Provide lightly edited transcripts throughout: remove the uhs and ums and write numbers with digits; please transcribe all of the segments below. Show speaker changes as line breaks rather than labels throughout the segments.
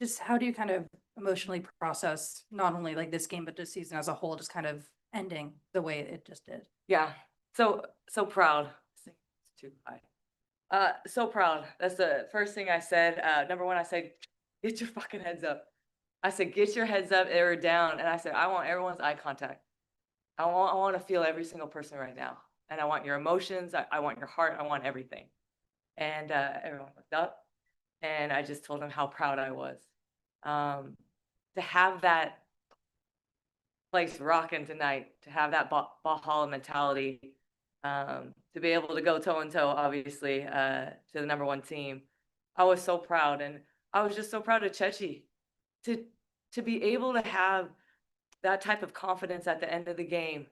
Just how do you kind of emotionally process not only like this game, but this season as a whole, just kind of ending the way it just did?
Yeah. So proud. It's too high. So proud. That's the first thing I said. Number one, I said, get your fucking heads up. I said, get your heads up or down. And I said, I want everyone's eye contact. I want to feel every single person right now. And I want your emotions. I want your heart. I want everything. And everyone looked up. And I just told them how proud I was. To have that place rocking tonight, to have that Valhalla mentality, to be able to go toe and toe, obviously, to the number one team. I was so proud, and I was just so proud of Chechi to be able to have that type of confidence at the end of the game,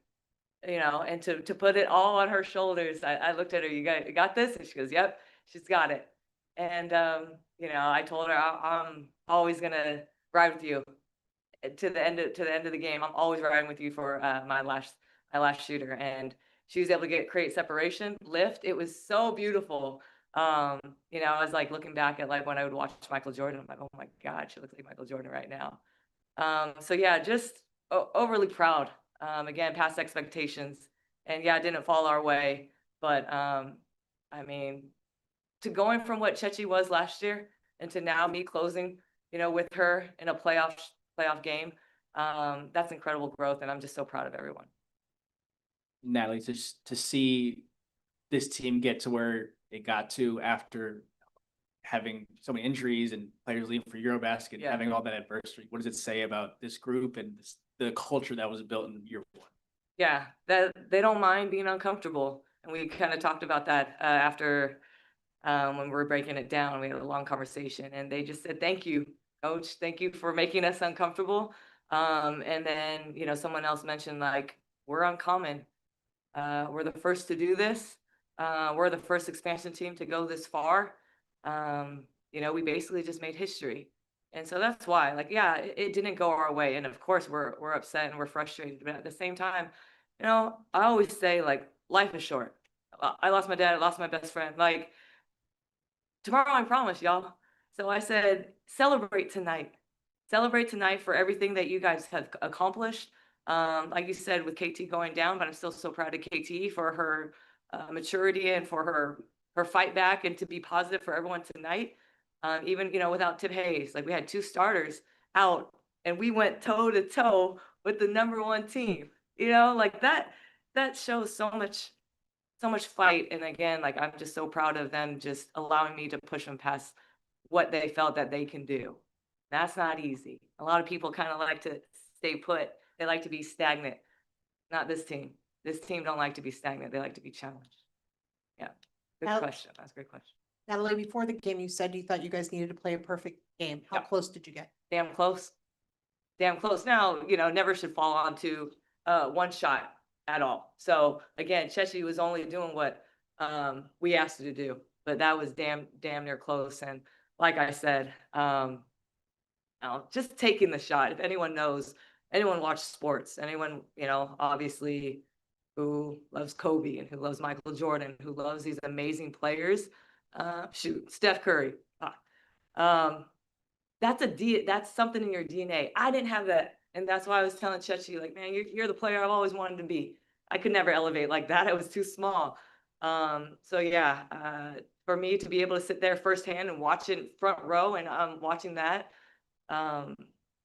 and to put it all on her shoulders. I looked at her, you got this, and she goes, "Yep, she's got it." And I told her I'm always gonna ride with you to the end of the game. I'm always riding with you for my last shooter, and she was able to create separation, lift. It was so beautiful. I was like looking back at like when I would watch Michael Jordan. I'm like, oh my God, she looks like Michael Jordan right now. So yeah, just overly proud. Again, past expectations, and yeah, it didn't fall our way, but I mean, to going from what Chechi was last year and to now me closing, with her in a playoff game, that's incredible growth, and I'm just so proud of everyone.
Natalie, to see this team get to where it got to after having so many injuries and players leaving for Eurobasket,
Yeah.
having all that adversity, what does it say about this group and the culture that was built in year one?
Yeah, that they don't mind being uncomfortable, and we kind of talked about that after when we were breaking it down. We had a long conversation, and they just said, "Thank you, coach. Thank you for making us uncomfortable." And then someone else mentioned like we're uncommon. We're the first to do this. We're the first expansion team to go this far. We basically just made history. And so that's why, like, yeah, it didn't go our way. And of course, we're upset and we're frustrated. But at the same time, I always say, like, life is short. I lost my dad, I lost my best friend. Like, tomorrow, I promise, y'all. So I said, celebrate tonight. Celebrate tonight for everything that you guys have accomplished. Like you said, with KT going down, but I'm still so proud of KT for her maturity and for her fight back and to be positive for everyone tonight. Even without Tip Hayes, like we had two starters out, and we went toe to toe with the number one team. Like that shows so much fight. And again, like I'm just so proud of them just allowing me to push them past what they felt that they can do. That's not easy. A lot of people kind of like to stay put. They like to be stagnant. Not this team. This team don't like to be stagnant. They like to be challenged. Yeah. Good question. That's a great question.
Natalie, before the game, you said you thought you guys needed to play a perfect game. How close did you get?
Damn close. Damn close. Now, never should fall onto one shot at all. So again, Chechi was only doing what we asked her to do, but that was damn near close. And like I said, just taking the shot. If anyone knows, anyone watches sports, anyone, obviously who loves Kobe and who loves Michael Jordan, who loves these amazing players, Steph Curry. That's something in your DNA. I didn't have that. And that's why I was telling Chechi, like, man, you're the player I've always wanted to be. I could never elevate like that. I was too small. So yeah, for me to be able to sit there firsthand and watch it front row and watching that, damn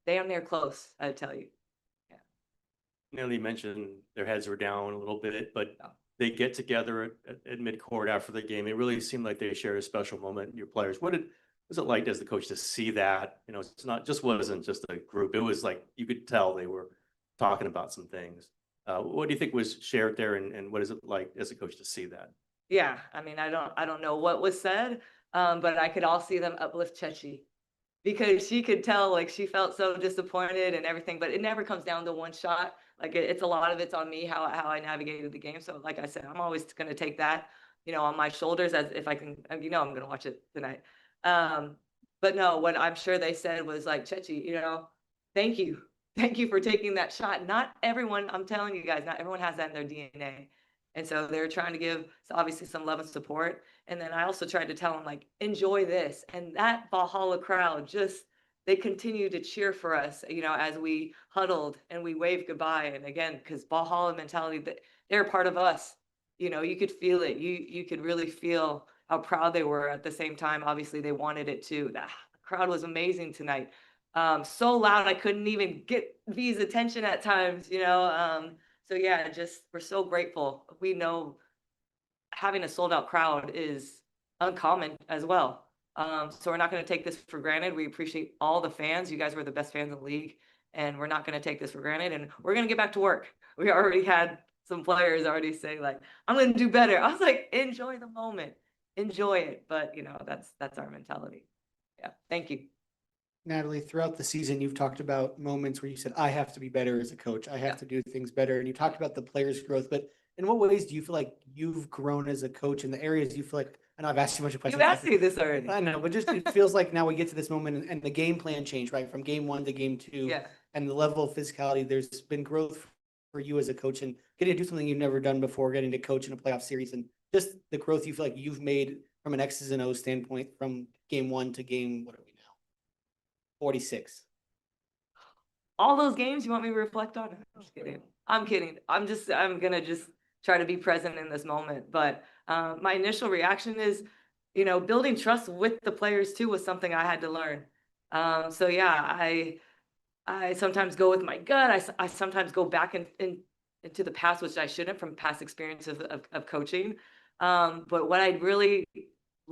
near close, I tell you. Yeah.
Nelly mentioned their heads were down a little bit, but they get together at midcourt after the game. It really seemed like they shared a special moment. Your players, what was it like as the coach to see that? Wasn't just a group. It was like you could tell they were talking about some things. What do you think was shared there, and what is it like as a coach to see that?
Yeah, I mean, I don't know what was said, but I could all see them uplift Chechi because she could tell like she felt so disappointed and everything. But it never comes down to one shot. Like it's a lot of it's on me how I navigated the game. So like I said, I'm always going to take that on my shoulders as if I can. I'm going to watch it tonight. But no, what I'm sure they said was like, Chechi, thank you. Thank you for taking that shot. Not everyone, I'm telling you guys, not everyone has that in their DNA. And so they're trying to give obviously some love and support. And then I also tried to tell them like, enjoy this. And that Valhalla crowd just they continued to cheer for us, you know, as we huddled and we waved goodbye. And again, because Valhalla mentality, that they're part of us. You know, you could feel it. You could really feel how proud they were. At the same time, obviously they wanted it too. The crowd was amazing tonight. So loud I couldn't even get V's attention at times, you know. So yeah, just we're so grateful. We know having a sold out crowd is uncommon as well. So we're not going to take this for granted. We appreciate all the fans. You guys were the best fans in the league, and we're not going to take this for granted. And we're going to get back to work. We already had some players already say like, "I'm going to do better." I was like, "Enjoy the moment, enjoy it." But you know, that's our mentality. Yeah. Thank you.
Natalie, throughout the season, you've talked about moments where you said, I have to be better as a coach. I
Yeah.
have to do things better. And you talked about the players' growth, but in what ways do you feel like you've grown as a coach in the areas you feel like, I know I've asked you a bunch of
You
questions.
asked me this already.
I know, but just it feels like now we get to this moment and the game plan changed, right? From game 1 to game 2
Yeah.
and the level of physicality, there's been growth for you as a coach and getting to do something you've never done before, getting to coach in a playoff series and just the growth you feel like you've made from an X's and O's standpoint from game 1 to game, what are we now? 46.
All those games you want me to reflect on? I'm just kidding. I'm kidding. I'm gonna just try to be present in this moment. But my initial reaction is, you know, building trust with the players too was something I had to learn. So yeah, I sometimes go with my gut. I sometimes go back into the past, which I shouldn't, from past experiences of coaching. But what I really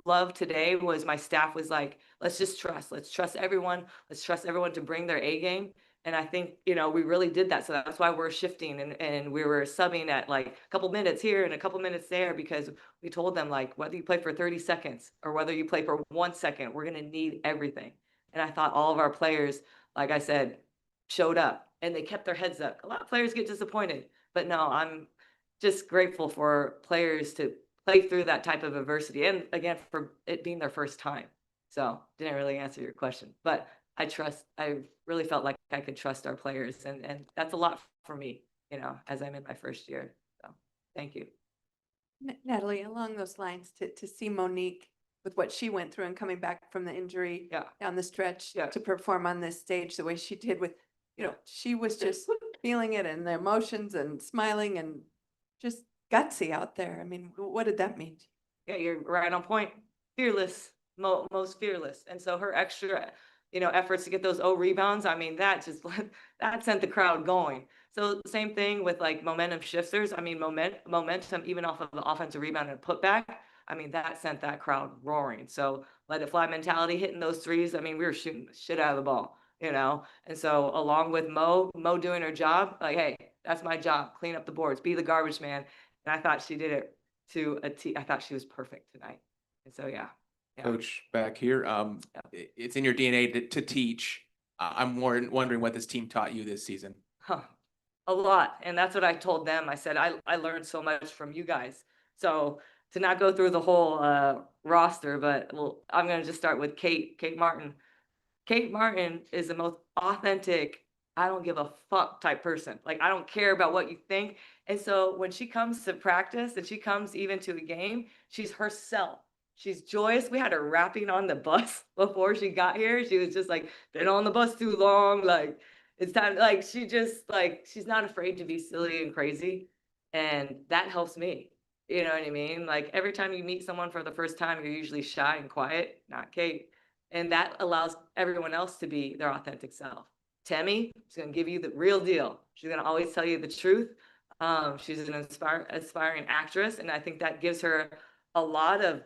loved today was my staff was like, let's just trust. Let's trust everyone. Let's trust everyone to bring their A game. And I think, you know, we really did that. So that's why we're shifting and we were subbing at like a couple minutes here and a couple minutes there, because we told them like, whether you play for 30 seconds or whether you play for 1 second, we're going to need everything. And I thought all of our players, like I said, showed up and they kept their heads up. A lot of players get disappointed, but no, I'm just grateful for players to play through that type of adversity. And again, for it being their first time. So didn't really answer your question, but I really felt like I could trust our players, and that's a lot for me, you know, as I'm in my first year. So thank you.
Natalie, along those lines, to see Monique with what she went through and coming back from the injury
Yeah.
down the stretch
Yeah.
to perform on this stage the way she did with, you know, she was just feeling it and the emotions and smiling and just gutsy out there. I mean, what did that mean?
Yeah, you're right on point. Fearless, most fearless. And so her extra, you know, efforts to get those rebounds, I mean, that just that sent the crowd going. So same thing with like momentum shifters. I mean, momentum, even off of the offensive rebound and putback, I mean, that sent that crowd roaring. So let it fly mentality, hitting those threes. I mean, we were shooting the shit out of the ball, you know? And so along with Mo doing her job, like, hey, that's my job. Clean up the boards, be the garbage man. And I thought she did it to a T. I thought she was perfect tonight. And so, yeah.
Coach back here, it's in your DNA to teach. I'm more wondering what this team taught you this season.
A lot. And that's what I told them. I said, I learned so much from you guys. So to not go through the whole roster, but well, I'm going to just start with Kate Martin. Kate Martin is the most authentic, I don't give a fuck type person. Like, I don't care about what you think. And so when she comes to practice and she comes even to a game, she's herself. She's joyous. We had her rapping on the bus before she got here. She was just like, been on the bus too long. Like, it's time. Like, she just like, she's not afraid to be silly and crazy. And that helps me. You know what I mean? Like, every time you meet someone for the first time, you're usually shy and quiet, not Kate. And that allows everyone else to be their authentic self. Temmie is going to give you the real deal. She's going to always tell you the truth. She's an aspiring actress. And I think that gives her a lot of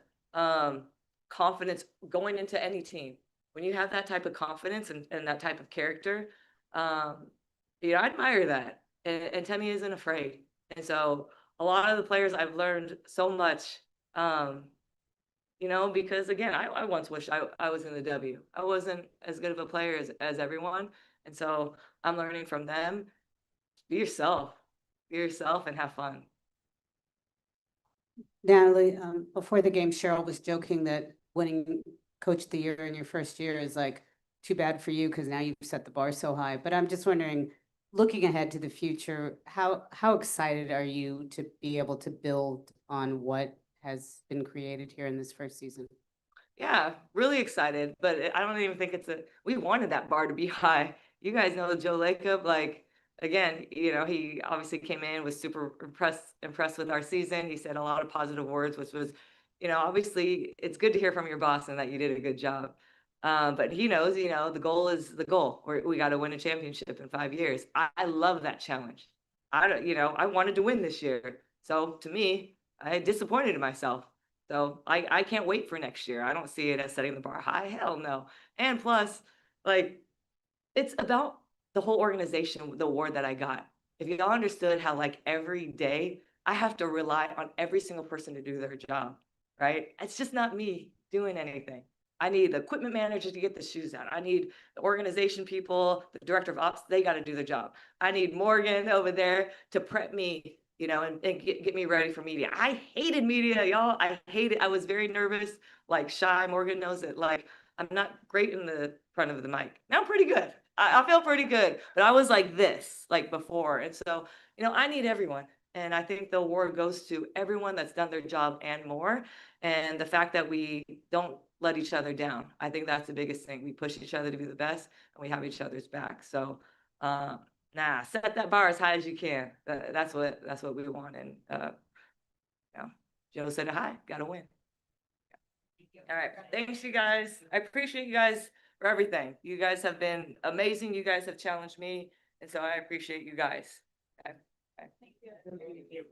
confidence going into any team. When you have that type of confidence and that type of character, you know, I admire that. And Temmie isn't afraid. And so a lot of the players I've learned so much, you know, because again, I once wished I was in the W. I wasn't as good of a player as everyone. And so I'm learning from them. Be yourself and have fun.
Natalie, before the game, Cheryl was joking that winning Coach of the Year in your first year is like too bad for you because now you've set the bar so high. But I'm just wondering, looking ahead to the future, how excited are you to be able to build on what has been created here in this first season?
Yeah, really excited, but I don't even think we wanted that bar to be high. You guys know Joe Lacob, like, again, he obviously came in, was super impressed with our season. He said a lot of positive words, which was, obviously it's good to hear from your boss and that you did a good job. But he knows, the goal is the goal. We got to win a championship in 5 years. I love that challenge. I don't, I wanted to win this year. So to me, I disappointed in myself. So I can't wait for next year. I don't see it as setting the bar high. Hell no. And plus, like, it's about the whole organization, the award that I got. If y'all understood how, like, every day I have to rely on every single person to do their job, right? It's just not me doing anything. I need the equipment manager to get the shoes out. I need the organization people, the director of ops, they got to do the job. I need Morgan over there to prep me, and get me ready for media. I hated media, y'all. I hated, I was very nervous, like shy. Morgan knows it. Like, I'm not great in the front of the mic. Now I'm pretty good. I feel pretty good, but I was like this, like before. And so, I need everyone. And I think the award goes to everyone that's done their job and more. And the fact that we don't let each other down. I think that's the biggest thing. We push each other to be the best and we have each other's back. So, set that bar as high as you can. That's what we want. And, Joe said it high, gotta win. All right. Thanks, you guys. I appreciate you guys for everything. You guys have been amazing. You guys have challenged me. And so I appreciate you guys. Okay. Thank you.